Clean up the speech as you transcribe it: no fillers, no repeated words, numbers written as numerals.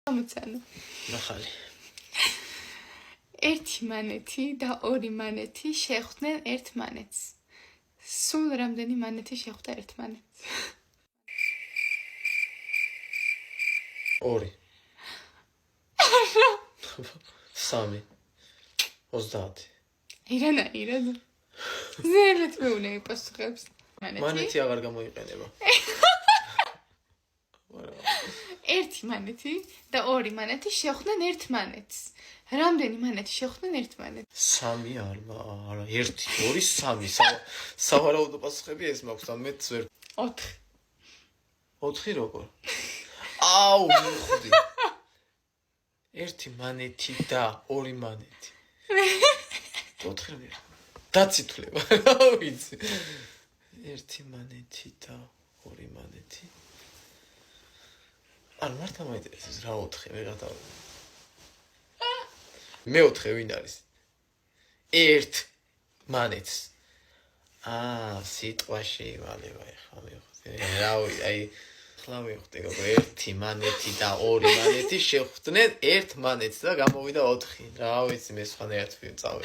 გამოცანო. ნახალი. ერთი მანეთი და ორი მანეთი შეხვდნენ ერთმანეთს. სულ რამდენი მანეთი შეხვდა ერთმანეთს? 2 3 30 ირანა ზერეთ მეუნე პასუხებს. მანეთი აღარ გამოიყენება. ერთი მანეთი და ორი მანეთი შეხვდნენ ერთმანეთს. რამდენი მანეთი შეხვდნენ ერთმანეთს? 3 არა 1 2 3 სავარაუდო პასუხები ეს მაქვს და მეც ვერ 4 4 როგორ? აუ მიხდი. ერთი მანეთი და ორი მანეთი. 4 ვერ. დაცითვლება, რა ვიცი. ერთი მანეთი და ორი მანეთი. არ მართლა მაინტერესებს რა 4 ვეღარ დავი. მე-4 ვინ არის? ერთ მანეთს. სიტყვაში ივალება ეხლა მივხვდი. რავი, აი ხლა მივხვდი, გოგო, ერთი მანეთი და ორი მანეთი შეხვდნენ ერთ მანეთს და გამოვიდა 4. რა ვიცი, მე სხვანაირად ვიწავე.